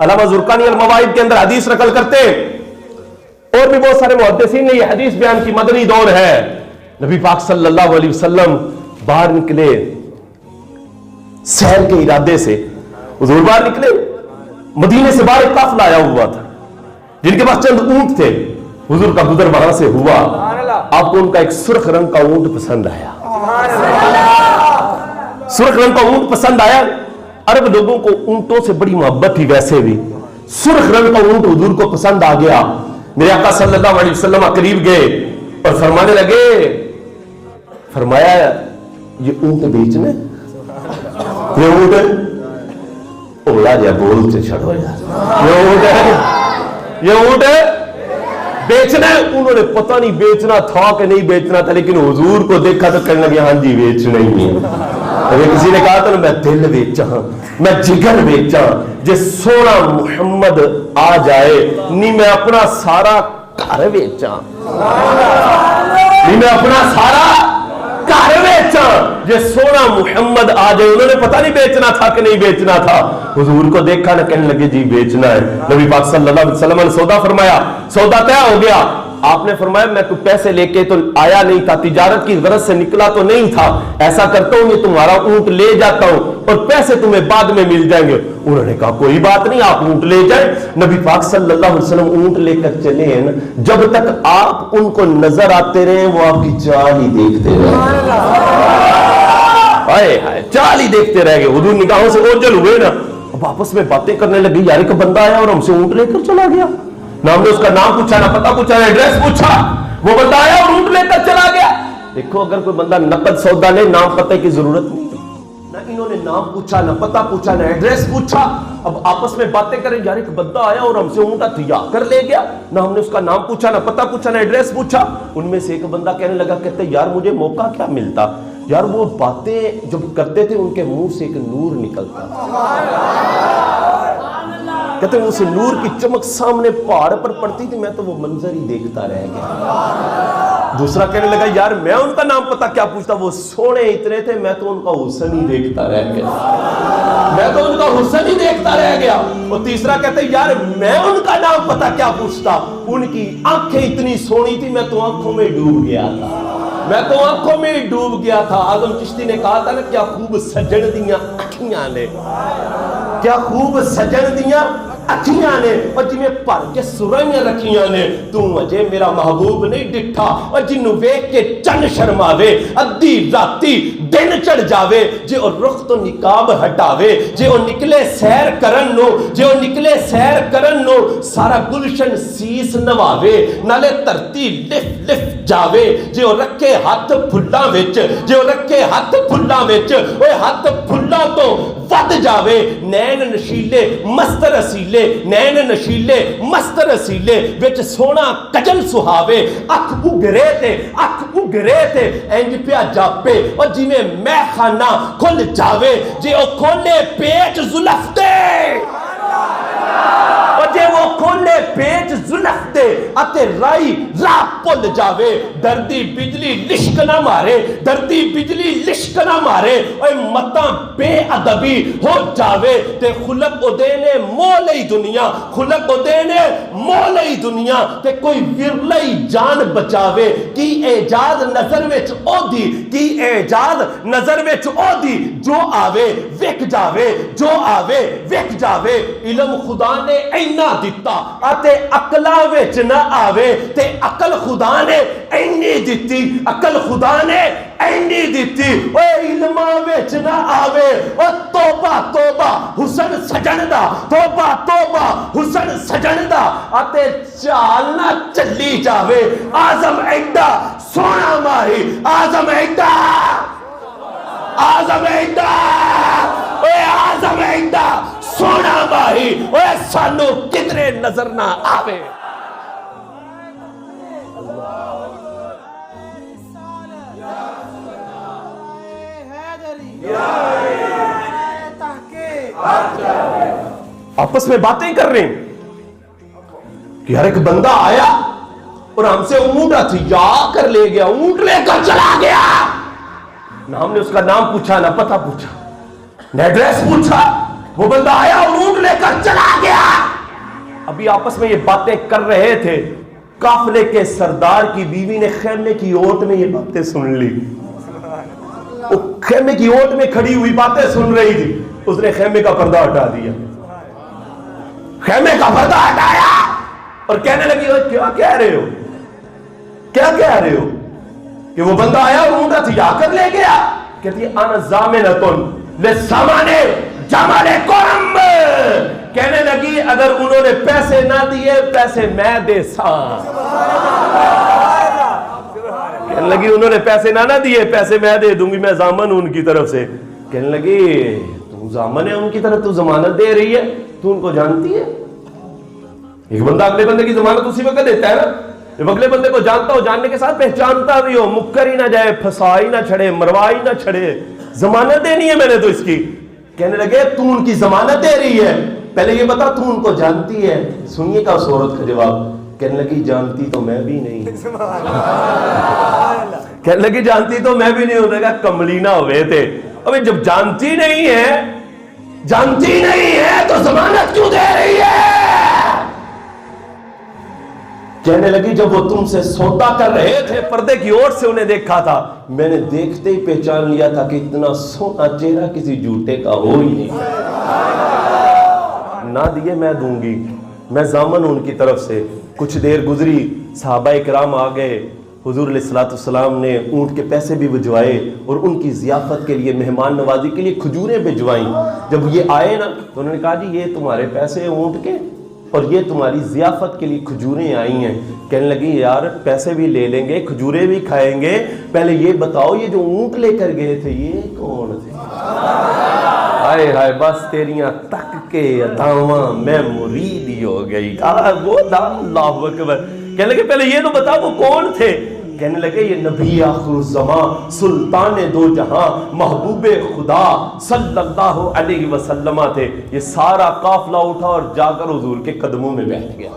علامہ زرقانی المواہب کے اندر حدیث نقل کرتے ہیں، اور بھی بہت سارے محدثین نے یہ حدیث بیان کی، مدنی دور ہے، نبی پاک صلی اللہ علیہ وسلم باہر نکلے سیر کے ارادے سے، حضور باہر نکلے، مدینے سے باہر ایک قافلہ آیا ہوا تھا جن کے پاس چند اونٹ تھے، حضور کا گزر وہاں سے ہوا، آپ کو ان کا ایک سرخ رنگ کا اونٹ پسند آیا، سرخ رنگ کا اونٹ پسند آیا۔ عرب لوگوں کو اونٹوں سے بڑی محبت تھی، ویسے بھی سرخ رنگ کا اونٹ حضور کو پسند آ گیا۔ میرے آقا صلی اللہ علیہ وسلم قریب گئے اور فرمانے لگے، فرمایا یہ اونٹ بیچنے، یہ اونٹ اولا جا بول سے چھڑو یہ اونٹ بیچنا ہے۔ انہوں نے پتہ نہیں بیچنا تھا کہ نہیں بیچنا تھا، لیکن حضور کو دیکھا تو کہنے لگے ہاں جی بیچنا ہی ہے۔ اگر کسی نے کہا تو میں دل بیچا، میں جگر بیچا، جے سونا محمد آ جائے نہیں میں اپنا سارا گھر بیچا، نہیں میں اپنا سارا گھر بیچا، جے سونا محمد آ جائے۔ انہوں نے پتہ نہیں بیچنا تھا کہ نہیں بیچنا تھا، حضور کو دیکھا نہ کہنے لگے جی بیچنا ہے۔ نبی پاک صلی اللہ علیہ وسلم نے سودا فرمایا، سودا طے ہو گیا۔ آپ نے فرمایا میں تو پیسے لے کے تو آیا نہیں تھا، تجارت کی غرض سے نکلا تو نہیں تھا، ایسا کرتا ہوں یہ تمہارا اونٹ لے جاتا ہوں اور پیسے تمہیں بعد میں مل جائیں گے۔ انہوں نے کہا کوئی بات نہیں، آپ اونٹ لے جائیں۔ نبی پاک صلی اللہ علیہ وسلم اونٹ لے کر چلے ہیں، جب تک آپ ان کو نظر آتے رہے وہ آپ کی چال ہی دیکھتے رہے، ہائے ہائے چال ہی دیکھتے رہ گئے، حضور نگاہوں سے اوجھل ہوئے نا۔ اب آپس میں باتیں کرنے لگے، یار ایک بندہ آیا اور ہم سے اونٹ لے کر چلا گیا، نہ ہم نے اس کا نام پوچھا، نہ پتہ پوچھا، نہ ایڈریس پوچھا، وہ بندہ آیا اور اونٹ لے کر چلا گیا۔ دیکھو اگر کوئی بندہ نقد سودا لے نام پتہ کی ضرورت نہیں، نہ انہوں نے نام پوچھا، نہ پتہ پوچھا، نہ ایڈریس پوچھا۔ اب آپس میں باتیں کریں، یار ایک بندہ آیا اور ہم سے اونٹ ہتھیا کر لے گیا، نہ ہم نے اس کا نام پوچھا، نہ پتہ پوچھا، نہ ایڈریس پوچھا۔ ان میں سے ایک بندہ کہنے لگا، کہتے یار مجھے موقع کیا ملتا، یار وہ باتیں جب کرتے تھے ان کے منہ سے ایک نور نکلتا، کہتے ہیں اسے نور کی چمک سامنے پہاڑ پر پڑتی تھی، میں تو وہ منظر ہی دیکھتا رہ گیا۔ دوسرا کہنے لگا یار میں ان کا نام پتہ کیا پوچھتا، وہ سونے اتنے تھے، میں تو ان کا حسن ہی دیکھتا رہ گیا، میں تو ان کا حسن ہی دیکھتا رہ گیا۔ اور تیسرا کہتے ہیں یار میں ان کا نام پتہ کیا پوچھتا، ان کی آنکھیں اتنی سونی تھی میں تو آنکھوں میں ڈوب گیا تھا، میں تو آنکھوں میں ڈوب گیا تھا۔ اعظم چشتی نے کہا تھا نا کیا خوب سجن دیاں اکھیاں نے، کیا خوب سجن دیاں اکھیاں نے، اور جی میں پر کے سرائیاں رکھیاں نے، تو مجھے میرا محبوب نہیں ڈٹھا، اور جنہوں ویک کے چن شرماوے ادھی راتی دن چڑھ جاوے، جے او رخ تو نقاب ہٹاوے، جے او نکلے سیر کرن نو، جے او نکلے سیر کرن نو سارا گلشن سیس نواوے، نالے ترتی لف لف جاوے، جے او رکھے ہاتھ پھلاں وچ، جے او رکھے ہاتھ پھلاں وچ، اوے ہاتھ پھلاں تو ود جاوے، نین نشیلے مست رسیلے، نین نشیلے مست رسیلے، وچ سونا کجل سہاوے، اکھ اگرے تے انج پیا جاپے، اور جی میں خانہ کھل جاوے، جے او کھولے پیٹ زلف دے، اور جے وہ کھولے پیٹ زلف دے اتے رائی راہ پل جاوے، دردی بجلی لشک نہ مارے، دردی بجلی لشک نہ مارے، اور متاں بے ادبی ہو جاوے، تے خلق او دینے مولئی دنیا، خلق او دینے مولئی دنیا، تے کوئی ورلئی جان بچاوے، کی اعجاز نظر وچ او دی، کی اعجاز نظر وچ او دی، جو آوے وک جاوے، جو آوے وک جاوے۔ علم خدا نے اینا دیتا آتے عقلہ وچ نہ آوے، تے عقل خدا نے اینی دیتی، عقل خدا نے اینی دیتی، اے علمہ وچ نہ آوے، او توبہ توبہ حسن سجن دا، توبہ توبہ حسن سجن دا، آتے چالنا چلی جاوے، آزم ایڈا سونا ماہی، آزم ایڈا، آزم ایڈا، اے آزم ایڈا سونا ماہی، اے سانو کدرے نظر نہ آوے۔ آپس میں باتیں کر رہے ہیں کہ یار ایک بندہ آیا اور ہم سے اونٹ ہتھیا کر لے گیا، اونٹ لے کر چلا گیا، نہ ہم نے اس کا نام پوچھا، نہ پتہ پوچھا، نہ ایڈریس پوچھا، وہ بندہ آیا اور اونٹ لے کر چلا گیا۔ ابھی آپس میں یہ باتیں کر رہے تھے، قافلے کے سردار کی بیوی نے خیمے کی اوٹ میں یہ باتیں سن لی. وہ خیمے کی اوٹ میں کھڑی ہوئی باتیں سن رہی تھی. اس نے خیمے کا پردہ ہٹا دیا، خیمے کا پردہ ہٹایا اور کہنے لگی کیا کہہ رہے ہو، کیا کہہ رہے ہو؟ کہ وہ بندہ آیا اور اونٹا تھیا کر لے گیا. کہتی ہے انا ضامنۃ للثمن جملکم. کہنے لگی اگر انہوں نے پیسے نہ دیے پیسے میں دے ساں. کہنے لگی انہوں نے پیسے نہ دیے پیسے میں دے دوں گی، میں ضامن ہوں ان کی طرف سے. کہنے لگی تو ضامن ہے ان کی طرف، تو ضمانت دے رہی ہے، تو ان کو جانتی ہے؟ ایک بندہ اگلے بندے کی ضمانت اسی وقت دیتا ہے نا جب اگلے بندے کو جانتا ہو، جاننے کے ساتھ پہچانتا بھی ہو، مکر ہی نہ جائے، پھنسا ہی نہ چھڑے، مروا ہی نہ چھڑے. ضمانت دینی ہے میں نے تو اس کی. کہنے لگے تو ان کی ضمانت دے رہی ہے، پہلے یہ بتا تو ان کو جانتی ہے؟ سنیے گا اس عورت کا جواب. کہنے لگی جانتی تو میں بھی نہیں. کہنے لگی جانتی تو میں بھی نہیں ہوں. کہا کملی نہ ہوئے تھے. ابھی جب جانتی نہیں ہے تو ضمانت کیوں دے رہی ہے؟ کہنے لگی جب وہ تم سے سودا کر رہے تھے پردے کی اور سے انہیں دیکھا تھا، میں نے دیکھتے ہی پہچان لیا تھا کہ اتنا سونا چہرہ کسی جھوٹے کا ہو ہی نہیں. نہ دیے میں دوں گی، میں ضامن ہوں ان کی طرف سے. کچھ دیر گزری، صحابہ اکرام آ گئے. حضور علیہ الصلوۃ والسلام نے اونٹ کے پیسے بھی بھجوائے اور ان کی ضیافت کے لیے، مہمان نوازی کے لیے کھجوریں بھجوائیں. جب یہ آئے نا تو انہوں نے کہا جی یہ تمہارے پیسے اونٹ کے اور یہ تمہاری ضیافت کے لیے کھجوریں آئی ہیں. کہنے لگی یار پیسے بھی لے لیں گے، کھجوریں بھی کھائیں گے، پہلے یہ بتاؤ یہ جو اونٹ لے کر گئے تھے یہ کون تھے؟ ہائے ہائے بس تیریاں تک کے اداواں میں مرید ہی ہو گئی. اللہ اکبر. کہنے لگے پہلے یہ تو بتا وہ کون تھے؟ کہنے لگے یہ نبی آخر الزمان، سلطان دو جہاں، محبوب خدا صلی اللہ علیہ وسلم تھے. یہ سارا قافلہ اٹھا اور جا کر حضور کے قدموں میں بیٹھ گیا.